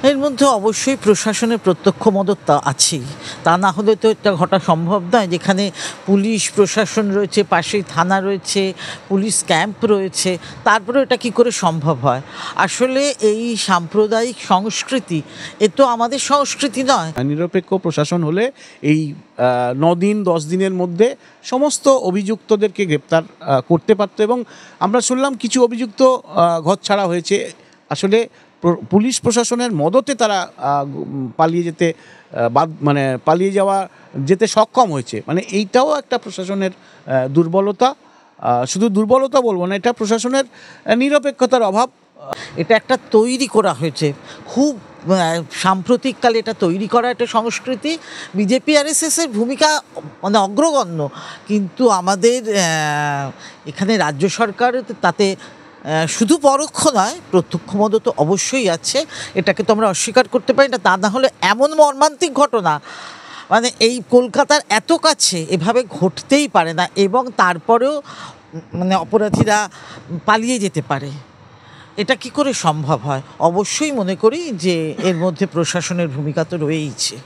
এর মধ্যে অবশ্যই প্রশাসনের প্রত্যক্ষ মদত তা আছেই। তা না হলে তো এটা ঘটা সম্ভব নয়, যেখানে পুলিশ প্রশাসন রয়েছে, পাশেই থানা রয়েছে, পুলিশ ক্যাম্প রয়েছে, তারপরেও এটা কী করে সম্ভব হয়? আসলে এই সাম্প্রদায়িক সংস্কৃতি, এ তো আমাদের সংস্কৃতি নয়। নিরপেক্ষ প্রশাসন হলে এই 9 দিন 10 দিনের মধ্যে সমস্ত অভিযুক্তদেরকে গ্রেপ্তার করতে পারত, এবং আমরা শুনলাম কিছু অভিযুক্ত ঘরছাড়া হয়েছে। আসলে পুলিশ প্রশাসনের মদতে তারা পালিয়ে যেতে পালিয়ে যেতে সক্ষম হয়েছে। মানে এইটাও একটা প্রশাসনের দুর্বলতা। শুধু দুর্বলতা বলবো না, এটা প্রশাসনের নিরপেক্ষতার অভাব। এটা একটা তৈরি করা হয়েছে, খুব সাম্প্রতিককালে এটা তৈরি করা একটা সংস্কৃতি। বিজেপি আরএসএসের ভূমিকা অগ্রগণ্য, কিন্তু আমাদের এখানে রাজ্য সরকার তাতে শুধু পরোক্ষ নয়, প্রত্যক্ষ মদত তো অবশ্যই আছে। এটাকে তো আমরা অস্বীকার করতে পারি না। তা না হলে এমন মর্মান্তিক ঘটনা এই কলকাতার এত কাছে এভাবে ঘটতেই পারে না, এবং তারপরেও অপরাধীরা পালিয়ে যেতে পারে। এটা কি করে সম্ভব হয়? অবশ্যই মনে করি যে এর মধ্যে প্রশাসনের ভূমিকা তো রয়েইছে।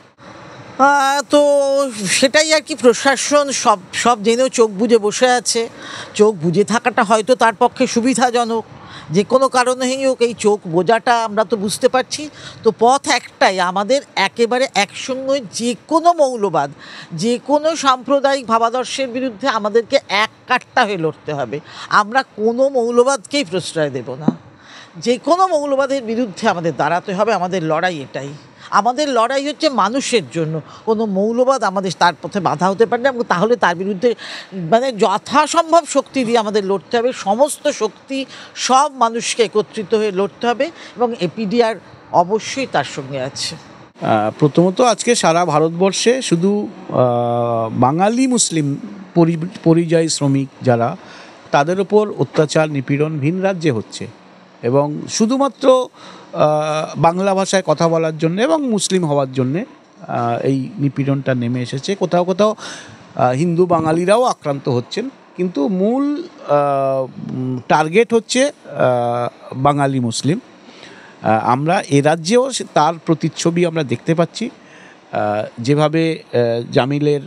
তো সেটাই আর কি, প্রশাসন সব জেনেও চোখ বুজে বসে আছে। চোখ বুজে থাকাটা হয়তো তার পক্ষে সুবিধাজনক, যে কোনো কারণেই হোক এই চোখ বোঝাটা আমরা তো বুঝতে পারছি। তো পথ একটাই, আমাদের একেবারে একসঙ্গে যে কোনো মৌলবাদ, যে কোনো সাম্প্রদায়িক ভাবাদর্শের বিরুদ্ধে আমাদেরকে এক কাট্টা হয়ে লড়তে হবে। আমরা কোনো মৌলবাদকেই প্রশ্রয় দেব না। যে কোনো মৌলবাদের বিরুদ্ধে আমাদের দাঁড়াতে হবে। আমাদের লড়াই এটাই। আমাদের লড়াই হচ্ছে মানুষের জন্য। কোনো মৌলবাদ আমাদের তার পথে বাধা হতে পারে না, এবং তাহলে তার বিরুদ্ধে যথাসম্ভব শক্তি দিয়ে আমাদের লড়তে হবে। সমস্ত শক্তি, সব মানুষকে একত্রিত হয়ে লড়তে হবে, এবং এপিডিআর অবশ্যই তার সঙ্গে আছে। প্রথমত আজকে সারা ভারতবর্ষে শুধু বাঙালি মুসলিম পরিযায়ী শ্রমিক যারা, তাদের ওপর অত্যাচার নিপীড়ন ভিন রাজ্যে হচ্ছে, এবং শুধুমাত্র বাংলা ভাষায় কথা বলার জন্য এবং মুসলিম হওয়ার জন্যে এই নিপীড়নটা নেমে এসেছে। কোথাও কোথাও হিন্দু বাঙালিরাও আক্রান্ত হচ্ছেন, কিন্তু মূল টার্গেট হচ্ছে বাঙালি মুসলিম। আমরা এ রাজ্যেও তার প্রতিচ্ছবি আমরা দেখতে পাচ্ছি। যেভাবে জামিলের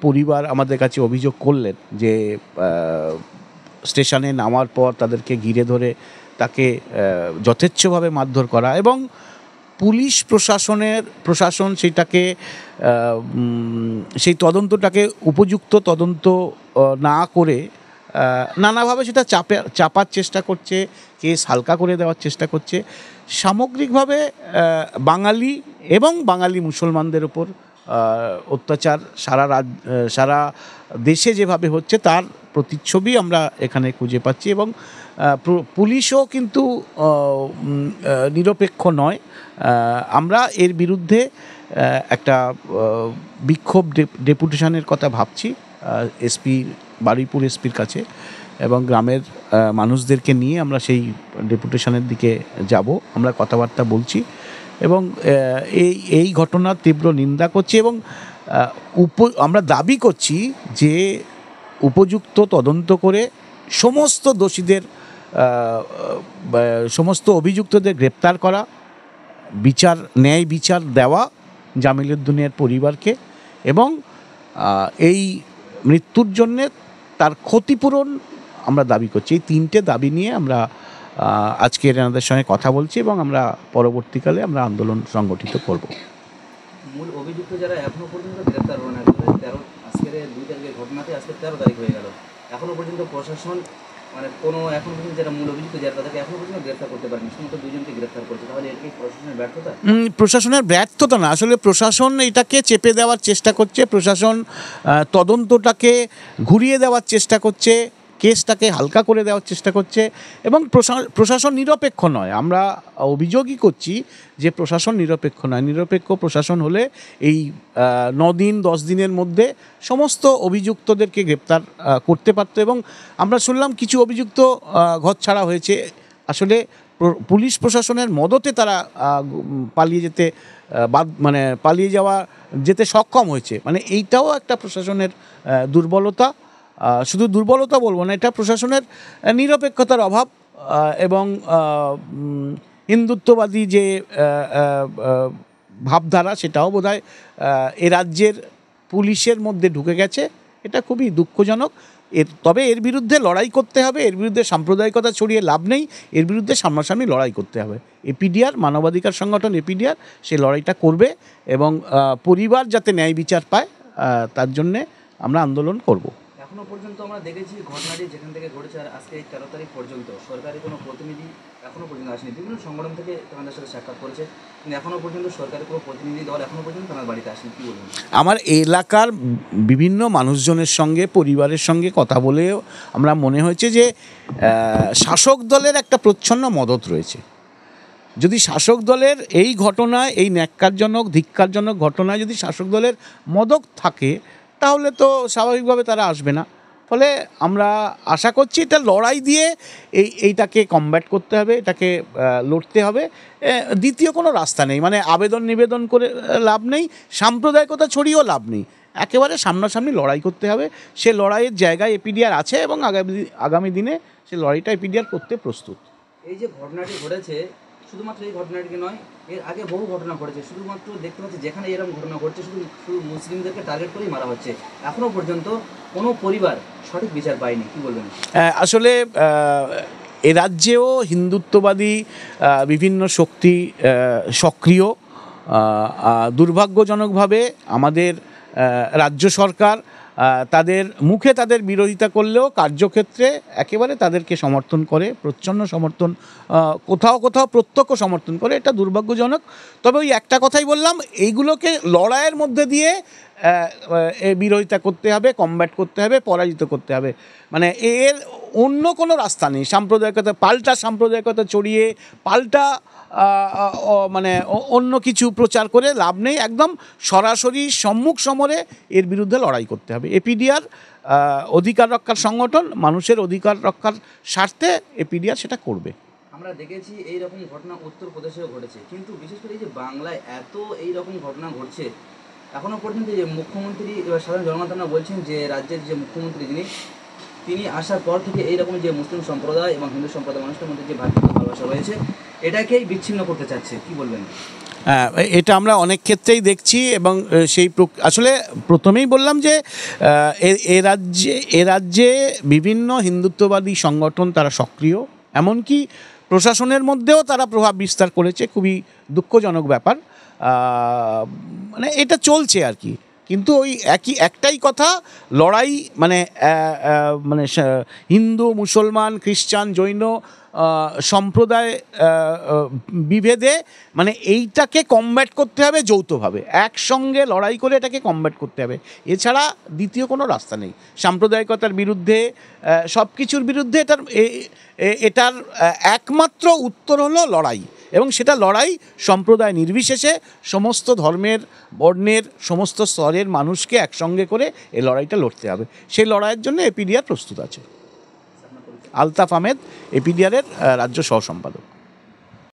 পরিবার আমাদের কাছে অভিযোগ করলেন যে স্টেশনে নামার পর তাদেরকে ঘিরে ধরে তাকে যথেচ্ছভাবে মারধর করা, এবং পুলিশ প্রশাসন সেই তদন্তটাকে উপযুক্ত তদন্ত না করে নানাভাবে সেটা চাপার চেষ্টা করছে, কেস হালকা করে দেওয়ার চেষ্টা করছে। সামগ্রিকভাবে বাঙালি এবং বাঙালি মুসলমানদের ওপর অত্যাচার সারা দেশে যেভাবে হচ্ছে তার প্রতিচ্ছবি আমরা এখানে খুঁজে পাচ্ছি, এবং পুলিশও কিন্তু নিরপেক্ষ নয়। আমরা এর বিরুদ্ধে একটা বিক্ষোভ ডেপুটেশনের কথা ভাবছি বারুইপুর এসপির কাছে, এবং গ্রামের মানুষদেরকে নিয়ে আমরা সেই ডেপুটেশনের দিকে যাব। আমরা কথাবার্তা বলছি, এবং এই ঘটনার তীব্র নিন্দা করছি, এবং আমরা দাবি করছি যে উপযুক্ত তদন্ত করে সমস্ত দোষীদের, সমস্ত অভিযুক্তদের গ্রেপ্তার করা, ন্যায় বিচার দেওয়া জামিলুদ্দিনের পরিবারকে, এবং এই মৃত্যুর জন্যে তার ক্ষতিপূরণ আমরা দাবি করছি। এই 3টে দাবি নিয়ে আমরা আজকের এনাদের সঙ্গে কথা বলছি, এবং আমরা পরবর্তীকালে আমরা আন্দোলন সংগঠিত করব। মূল অভিযুক্ত যারা এখনো পর্যন্ত গ্রেপ্তার হলো না, আজকের 2 তারিখের ঘটনাতে আজকে 13 তারিখ হয়ে গেল, এখনো পর্যন্ত প্রশাসন এখনো পর্যন্ত যারা মূল অভিযুক্ত যারা, তাদেরকে এখনো পর্যন্ত গ্রেপ্তার করতে পারেনি। শুধু 2জনকে গ্রেপ্তার করছে, তাহলে এটা কি প্রশাসনের ব্যর্থতা? প্রশাসনের ব্যর্থতা না, আসলে প্রশাসন এটাকে চেপে দেওয়ার চেষ্টা করছে। প্রশাসন তদন্তটাকে ঘুরিয়ে দেওয়ার চেষ্টা করছে, কেসটাকে হালকা করে দেওয়ার চেষ্টা করছে, এবং প্রশাসন নিরপেক্ষ নয়। আমরা অভিযোগই করছি যে প্রশাসন নিরপেক্ষ নয়। নিরপেক্ষ প্রশাসন হলে এই 9 দিন 10 দিনের মধ্যে সমস্ত অভিযুক্তদেরকে গ্রেপ্তার করতে পারত, এবং আমরা শুনলাম কিছু অভিযুক্ত ঘরছাড়া হয়েছে। আসলে পুলিশ প্রশাসনের মদতে তারা পালিয়ে যেতে সক্ষম হয়েছে। এইটাও একটা প্রশাসনের দুর্বলতা। শুধু দুর্বলতা বলবো না, এটা প্রশাসনের নিরপেক্ষতার অভাব, এবং হিন্দুত্ববাদী যে ভাবধারা সেটাও বোধহয় এ রাজ্যের পুলিশের মধ্যে ঢুকে গেছে। এটা খুবই দুঃখজনক। তবে এর বিরুদ্ধে লড়াই করতে হবে, এর বিরুদ্ধে সাম্প্রদায়িকতা ছড়িয়ে লাভ নেই, এর বিরুদ্ধে সামনাসামনি লড়াই করতে হবে। এপিডিআর, মানবাধিকার সংগঠন এপিডিআর সেই লড়াইটা করবে এবং পরিবার যাতে ন্যায় বিচার পায় তার জন্যে আমরা আন্দোলন করব। এখনো পর্যন্ত আমরা দেখেছি ঘটনাটি যেখান থেকে ঘটেছে আর আজকে এই 13 তারিখ পর্যন্ত সরকারি কোনো প্রতিনিধি এখনো পর্যন্ত আসেনি। বিভিন্ন সংগঠন থেকে তাদের সাথে সাক্ষাৎ করেছে, কিন্তু এখনো পর্যন্ত সরকারি কোনো প্রতিনিধি দল এখনো পর্যন্ত তাদের বাড়িতে আসেনি। কী বলবেন? আমার এলাকার বিভিন্ন মানুষজনের সঙ্গে, পরিবারের সঙ্গে কথা বলেও আমরা মনে হয়েছে যে শাসক দলের একটা প্রচ্ছন্ন মদত রয়েছে। যদি শাসক দলের এই ঘটনায়, এই ন্যাক্কারজনক ধিক্কারজনক ঘটনায় যদি শাসক দলের মদত থাকে তাহলে তো স্বাভাবিকভাবে তারা আসবে না। ফলে আমরা আশা করছি এটা লড়াই দিয়ে এইটাকে কমব্যাট করতে হবে, এটাকে লড়তে হবে। দ্বিতীয় কোনো রাস্তা নেই, মানে আবেদন নিবেদন করে লাভ নেই, সাম্প্রদায়িকতা ছড়িয়েও লাভ নেই, একেবারে সামনাসামনি লড়াই করতে হবে। সে লড়াইয়ের জায়গায় এপিডিআর আছে এবং আগামী দিনে সে লড়াইটা এপিডিআর করতে প্রস্তুত। এই যে ঘটনাটি ঘটেছে, শুধুমাত্র এই ঘটনাটিকে নয়, এর আগে বহু ঘটনা ঘটেছে। শুধুমাত্র দেখতে পাচ্ছি যেখানে এরকম ঘটনা ঘটছে শুধু মুসলিমদেরকে টার্গেট করেই মারা হচ্ছে। এখনও পর্যন্ত কোনো পরিবার সঠিক বিচার পায়নি। কী বলবেন? আসলে এ রাজ্যেও হিন্দুত্ববাদী বিভিন্ন শক্তি সক্রিয়। দুর্ভাগ্যজনকভাবে আমাদের রাজ্য সরকার তাদের মুখে তাদের বিরোধিতা করলেও কার্যক্ষেত্রে একেবারে তাদেরকে সমর্থন করে, প্রচ্ছন্ন সমর্থন, কোথাও কোথাও প্রত্যক্ষ সমর্থন করে। এটা দুর্ভাগ্যজনক। তবে ওই একটা কথাই বললাম, এইগুলোকে লড়াইয়ের মধ্যে দিয়ে বিরোধিতা করতে হবে, কমব্যাট করতে হবে, পরাজিত করতে হবে। মানে এর অন্য কোনো রাস্তা নেই। সাম্প্রদায়িকতা ছড়িয়ে পাল্টা মানে অন্য কিছু প্রচার করে লাভ নেই। একদম সরাসরি সম্মুখ সমরে এর বিরুদ্ধে লড়াই করতে হবে। এপিডিআর অধিকার রক্ষার সংগঠন, মানুষের অধিকার রক্ষার স্বার্থে এপিডিআর সেটা করবে। আমরা দেখেছি এই রকম ঘটনা উত্তরপ্রদেশেও ঘটেছে, কিন্তু বিশেষ করে এই যে বাংলায় এত এই রকম ঘটনা ঘটছে, এখনও পর্যন্ত যে মুখ্যমন্ত্রী এবার সাধারণ জনগণরা বলছেন যে রাজ্যের যে মুখ্যমন্ত্রী তিনি আসার পর থেকে এইরকম যে মুসলিম সম্প্রদায় এবং হিন্দু সম্প্রদায় মানুষের মধ্যে যে ভাতৃত্ব ভালোবাসা রয়েছে এটাকেই বিচ্ছিন্ন করতে চাচ্ছে। কি বলবেন? হ্যাঁ, এটা আমরা অনেক ক্ষেত্রেই দেখছি এবং সেই আসলে প্রথমেই বললাম যে এ রাজ্যে বিভিন্ন হিন্দুত্ববাদী সংগঠন তারা সক্রিয়, এমনকি প্রশাসনের মধ্যেও তারা প্রভাব বিস্তার করেছে। খুবই দুঃখজনক ব্যাপার। মানে এটা চলছে আর কি। কিন্তু ওই একটাই কথা, লড়াই মানে হিন্দু, মুসলমান, খ্রিস্টান, জৈন সম্প্রদায় বিভেদে মানে এইটাকে কমব্যাট করতে হবে যৌথভাবে, একসঙ্গে লড়াই করে এটাকে কমব্যাট করতে হবে। এছাড়া দ্বিতীয় কোনো রাস্তা নেই। সাম্প্রদায়িকতার বিরুদ্ধে, সব কিছুর বিরুদ্ধে এটার একমাত্র উত্তর হলো লড়াই, এবং সেটা লড়াই সম্প্রদায় নির্বিশেষে সমস্ত ধর্মের, বর্ণের, সমস্ত স্তরের মানুষকে একসঙ্গে করে এই লড়াইটা লড়তে হবে। সেই লড়াইয়ের জন্য এপিডিআর প্রস্তুত আছে। আলতাফ আহমেদ, এপিডিআরের রাজ্য সহ সম্পাদক।